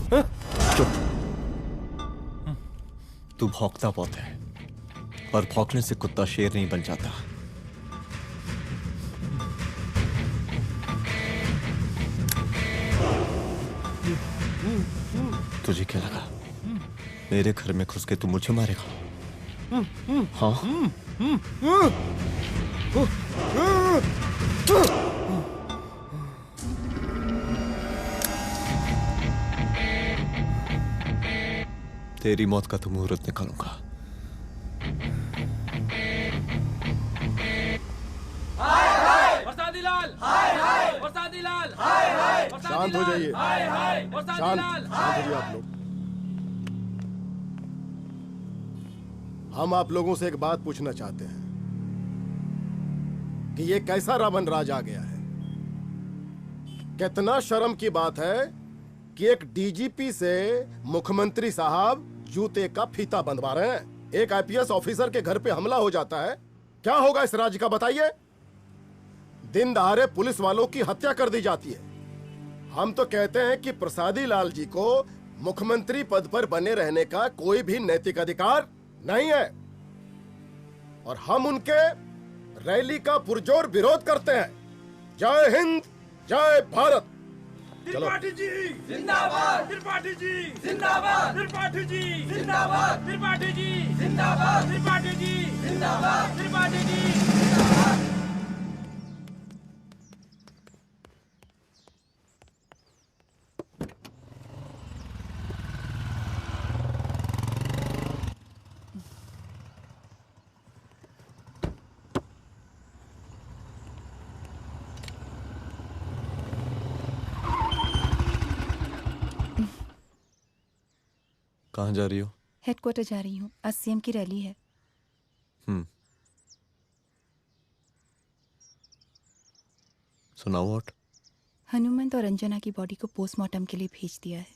चुप। तू भौंकता बहुत है और भौंकने से कुत्ता शेर नहीं बन जाता। तुझे क्या लगा मेरे घर में घुस के तू मुझे मारेगा? हाँ? तेरी मौत का तो मुहूर्त निकालूंगा। बरसाती लाल, हाय हाय बरसाती लाल, हाय हाय शांत हो जाइए। हाय हाय बरसाती शांत लाल, शांत हो जाइए आप लोग। हम आप लोगों से एक बात पूछना चाहते हैं कि ये कैसा रावण राज आ गया है? कितना शर्म की बात है कि एक डीजीपी से मुख्यमंत्री साहब जूते का फीता बंधवा रहे हैं। एक आईपीएस ऑफिसर के घर पे हमला हो जाता है, क्या होगा इस राज्य का बताइए? दिन दहाड़े पुलिस वालों की हत्या कर दी जाती है। हम तो कहते हैं कि प्रसादी लाल जी को मुख्यमंत्री पद पर बने रहने का कोई भी नैतिक अधिकार नहीं है और हम उनके रैली का पुरजोर विरोध करते हैं। जय हिंद, जय भारत। चलो। त्रिपाठी जी जिंदाबाद, त्रिपाठी जी जिंदाबाद, त्रिपाठी जी जिंदाबाद, त्रिपाठी जी जिंदाबाद, त्रिपाठी जी जिंदाबाद, त्रिपाठी जी जिंदाबाद। कहाँ जा रही हो? हेडक्वार्टर जा रही हूँ, आज सीएम की रैली है। सुनाओ। व्हाट? हनुमंत और अंजना की बॉडी को पोस्टमार्टम के लिए भेज दिया है।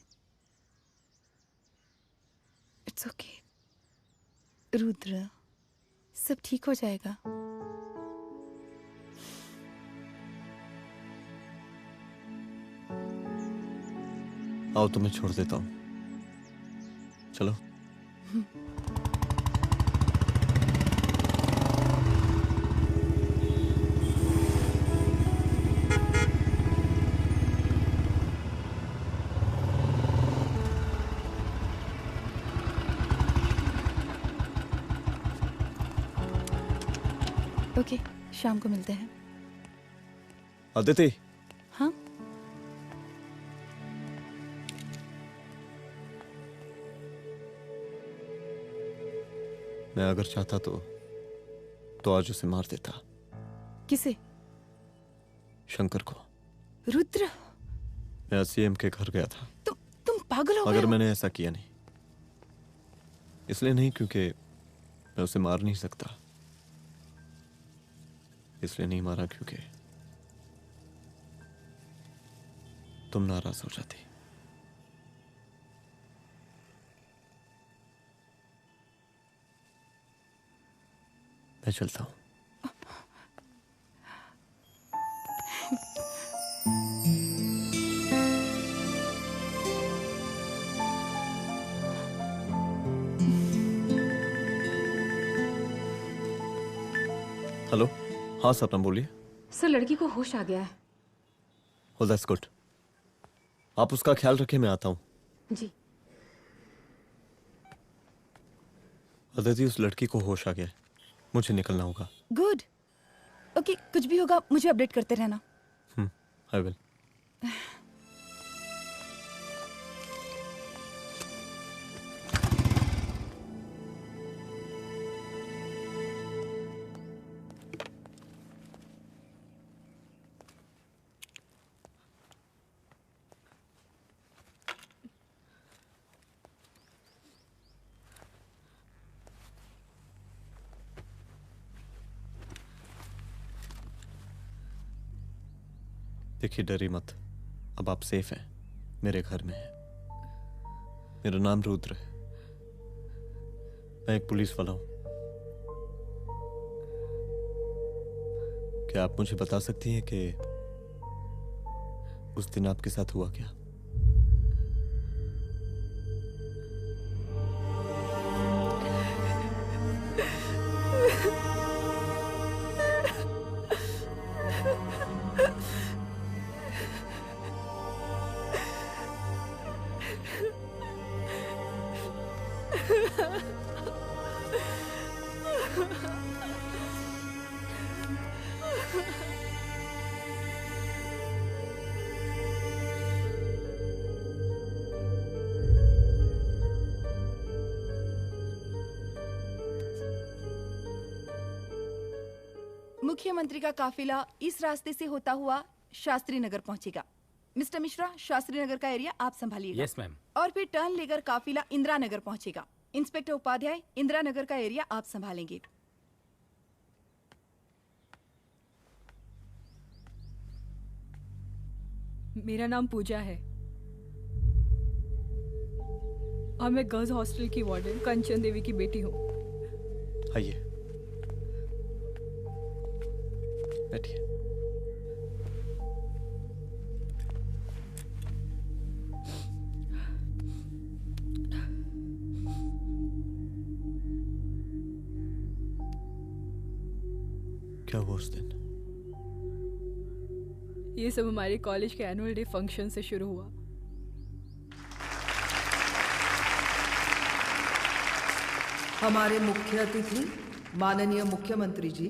इट्स ओके रुद्र, सब ठीक हो जाएगा। आओ तुम्हें छोड़ देता हूँ, चलो। ओके, शाम को मिलते हैं। अदिति। हाँ? मैं अगर चाहता तो आज उसे मार देता। किसे? शंकर को। रुद्र, मैं सीएम के घर गया था। तुम पागल हो गए मगर हो? मैंने ऐसा किया नहीं। इसलिए नहीं क्योंकि मैं उसे मार नहीं सकता, इसलिए नहीं मारा क्योंकि तुम नाराज हो जाती। मैं चलता हूं। हेलो। हाँ सपना बोलिए। सर, लड़की को होश आ गया है। Oh, that's good. आप उसका ख्याल रखिए, मैं आता हूँ। जी। अदिति, उस लड़की को होश आ गया है, मुझे निकलना होगा। गुड। ओके, कुछ भी होगा मुझे अपडेट करते रहना। I will. देखिए, डरिए मत, अब आप सेफ हैं, मेरे घर में हैं। मेरा नाम रुद्र है, मैं एक पुलिस वाला हूं। क्या आप मुझे बता सकती हैं कि उस दिन आपके साथ हुआ क्या? मुख्यमंत्री का काफिला इस रास्ते से होता हुआ शास्त्री नगर पहुंचेगा। मिस्टर मिश्रा, शास्त्री नगर का एरिया आप संभालिएगा। Yes ma'am. और फिर टर्न लेकर काफिला इंदिरा नगर पहुंचेगा। इंस्पेक्टर उपाध्याय, इंदिरा नगर का एरिया आप संभालेंगे। मेरा नाम पूजा है और मैं गर्ल्स हॉस्टल की वार्डन कंचन देवी की बेटी हूँ। आइए, बैठिए। क्या हुआ उस दिन? ये सब हमारे कॉलेज के एनुअल डे फंक्शन से शुरू हुआ। हमारे मुख्य अतिथि माननीय मुख्यमंत्री जी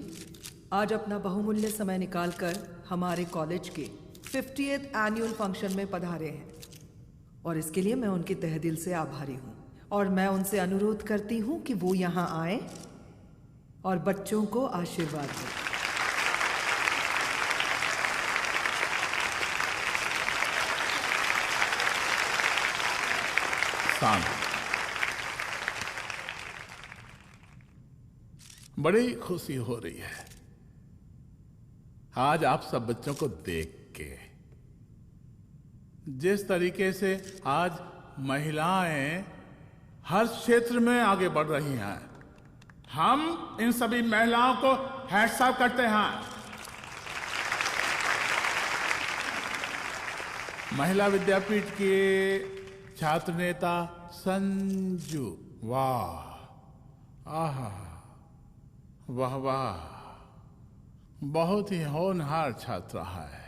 आज अपना बहुमूल्य समय निकालकर हमारे कॉलेज के 50th एनुअल फंक्शन में पधारे हैं और इसके लिए मैं उनके तहे दिल से आभारी हूँ और मैं उनसे अनुरोध करती हूँ कि वो यहाँ आए और बच्चों को आशीर्वाद दें। बड़ी खुशी हो रही है आज आप सब बच्चों को देख के। जिस तरीके से आज महिलाएं हर क्षेत्र में आगे बढ़ रही हैं, हम इन सभी महिलाओं को हैट्स ऑफ करते हैं। महिला विद्यापीठ के छात्र नेता संजू, वाह, आहा, वाह वाह, बहुत ही होनहार छात्रा है।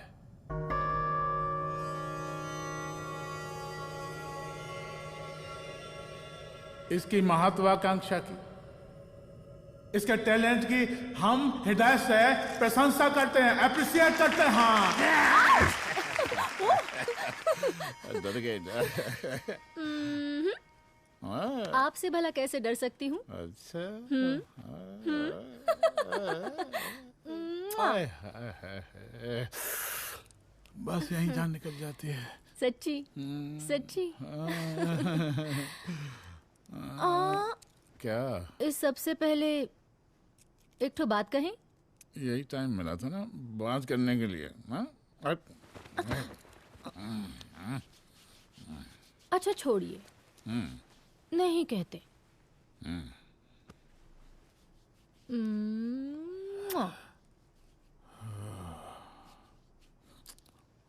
इसकी महत्वाकांक्षा की, इसके टैलेंट की हम हृदय से प्रशंसा करते हैं, अप्रिशिएट करते हैं। डर गए आपसे भला कैसे डर सकती हूँ? अच्छा। बस यही जान निकल जाती है। सच्ची सच्ची। क्या? इस सबसे पहले एक ठो बात कहें? यही टाइम मिला था ना बात करने के लिए। अच्छा छोड़िए, नहीं कहते।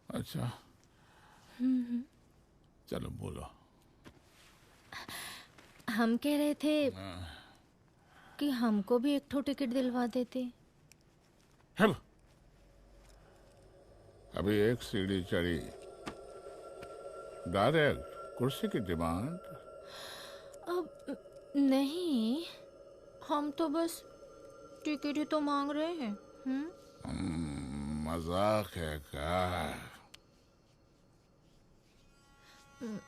अच्छा चलो बोलो। हम कह रहे थे कि हमको भी एक ठो टिकट दिलवा देते। अभी एक सीढ़ी चढ़ी, डायरेक्ट कुर्सी की डिमांड? अब नहीं, हम तो बस टिकट ही तो मांग रहे हैं। मजाक है क्या?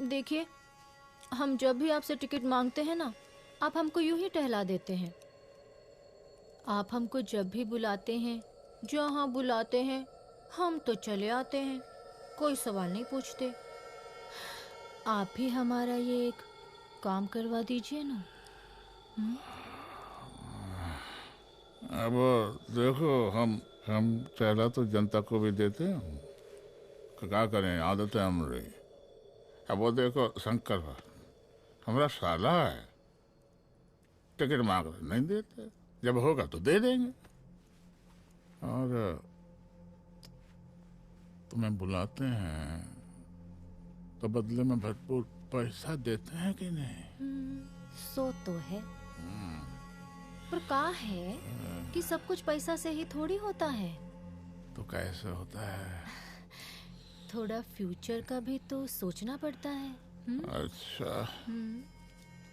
देखिए, हम जब भी आपसे टिकट मांगते हैं ना, आप हमको यूं ही टहला देते हैं। आप हमको जब भी बुलाते हैं, जहाँ बुलाते हैं, हम तो चले आते हैं, कोई सवाल नहीं पूछते। आप भी हमारा ये एक काम करवा दीजिए ना। अब देखो, हम चेहरा तो जनता को भी देते हैं, क्या करें, आदत है हमारी। अब वो देखो शंकर हमारा साला है, टिकट मांग रहे नहीं देते, जब होगा तो दे देंगे। और तुम्हें बुलाते हैं तो बदले में भरपूर पैसा देते हैं कि नहीं? सो तो है, पर का है कि सब कुछ पैसा से ही थोड़ी होता है। तो कैसे होता है? थोड़ा फ्यूचर का भी तो सोचना पड़ता है। अच्छा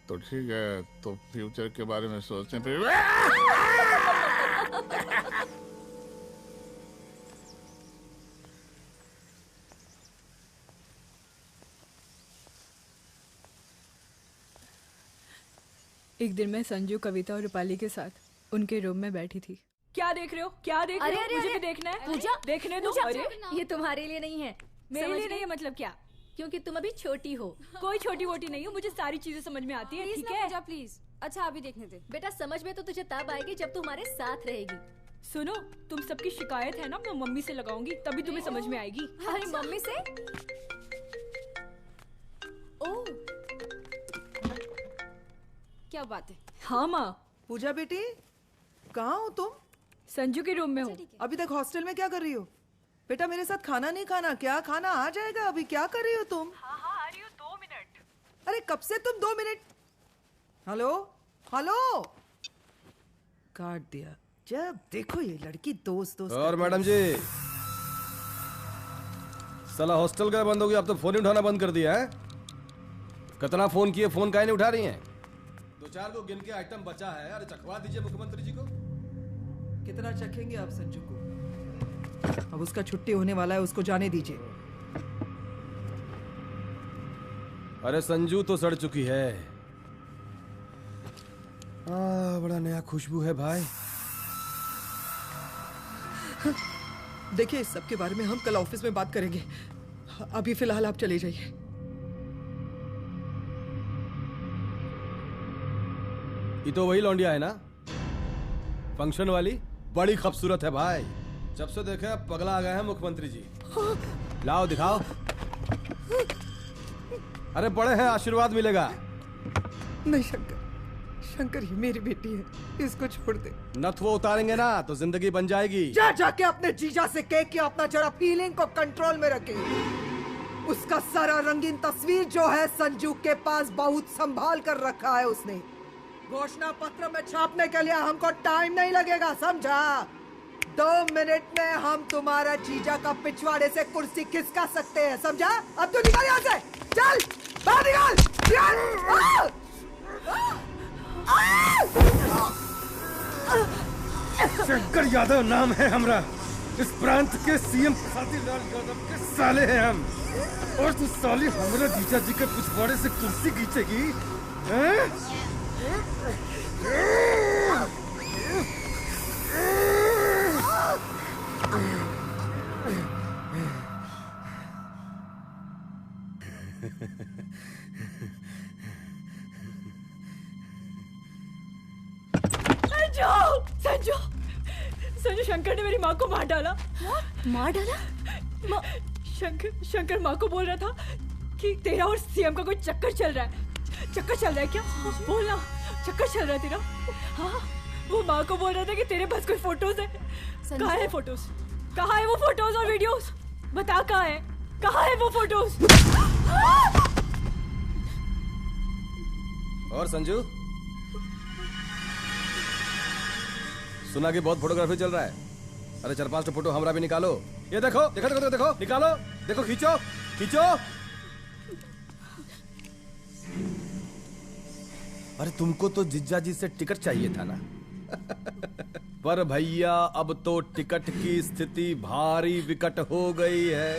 तो ठीक है, तो फ्यूचर के बारे में सोचते हैं फिर। एक दिन मैं संजू, कविता और रूपाली के साथ उनके रूम में बैठी थी। क्या देख रहे हो? क्या देख रहे हो? मुझे भी देखना है। पूजा, देखने दो। अरे ये तुम्हारे लिए नहीं है। मेरे लिए नहीं है मतलब क्या? क्योंकि तुम अभी छोटी हो। कोई छोटी वोटी नहीं हूँ, मुझे सारी चीजें समझ में आती है। ठीक है पूजा प्लीज। अच्छा अभी देखने दे। बेटा समझ में तो तुझे तब आएगी जब तू हमारे साथ रहेगी। सुनो, तुम सबकी शिकायत है ना, मैं मम्मी से लगाऊंगी, तभी तुम्हें समझ में आएगी। अरे मम्मी से? ओह, क्या बात है? हाँ माँ। पूजा बेटी, कहाँ हो तुम? संजू के रूम में हूँ। अभी तक हॉस्टल में क्या कर रही हो? बेटा मेरे साथ खाना नहीं खाना क्या? खाना आ जाएगा, अभी क्या कर रही हो तुम? हाँ आ रही हूँ, 2 मिनट। अरे कब से तुम 2 मिनट? हेलो हेलो, काट दिया। जब देखो ये लड़की दोस्त दोस्त। और मैडम जी, साला हॉस्टल का बंद हो गया, अब तो फोन ही उठाना बंद कर दिया है। कितना फोन किए, फोन काहे नहीं उठा रही हैं? 2-4 को गिन के आइटम बचा है, अरे चखवा दीजिए मुख्यमंत्री जी को। कितना चखेंगे आप संजू को? अब उसका छुट्टी होने वाला है, उसको जाने दीजिए। अरे संजू तो सड़ चुकी है। बड़ा नया खुशबू है भाई। देखिए इस सब के बारे में हम कल ऑफिस में बात करेंगे, अभी फिलहाल आप चले जाइए। ये तो वही लौंडिया है ना, फंक्शन वाली? बड़ी खूबसूरत है भाई, जब से देखे पगला आ गए हैं मुख्यमंत्री जी। लाओ दिखाओ। अरे बड़े हैं, आशीर्वाद मिलेगा। नहीं शंकर, शंकर ये मेरी बेटी है, इसको छोड़ दे। नथ वो उतारेंगे ना तो जिंदगी बन जाएगी। जा जाके अपने जीजा से कह के अपना जरा फीलिंग को कंट्रोल में रखे। उसका सारा रंगीन तस्वीर जो है संजू के पास बहुत संभाल कर रखा है उसने। घोषणा पत्र में छापने के लिए हमको टाइम नहीं लगेगा, समझा? 2 मिनट में हम तुम्हारा जीजा का पिछवाड़े से कुर्सी खिसका सकते हैं, समझा? अब तो निकल यहाँ से, चल बाहर निकल। शंकर यादव नाम है हमरा, इस प्रांत के सीएम शांतिलाल यादव के साले हैं हम, और तू साली हमरा जीजा जी के पिछवाड़े से कुर्सी खींचेगी? संजू, संजू शंकर ने मेरी माँ को मार डाला। मार डाला? शंकर माँ को बोल रहा था कि तेरा और सीएम का कोई चक्कर चल रहा है। चक्कर चल रहा है क्या? बोलना, चक्कर चल रहा है तेरा? हाँ, वो माँ को बोल रहा था कि तेरे पास कोई फोटोज है। कहाँ है फोटोज? कहाँ है वो फोटोज और वीडियोस? बता कहाँ है? कहाँ है वो फोटोज? और संजू, सुना कि बहुत फोटोग्राफी चल रहा है। अरे 4-5 फोटो हमरा भी निकालो। ये देखो देखो देखो देखो, निकालो, देखो, खींचो खींचो। अरे तुमको तो जिज्जा जी से टिकट चाहिए था ना। पर भैया अब तो टिकट की स्थिति भारी विकट हो गई है।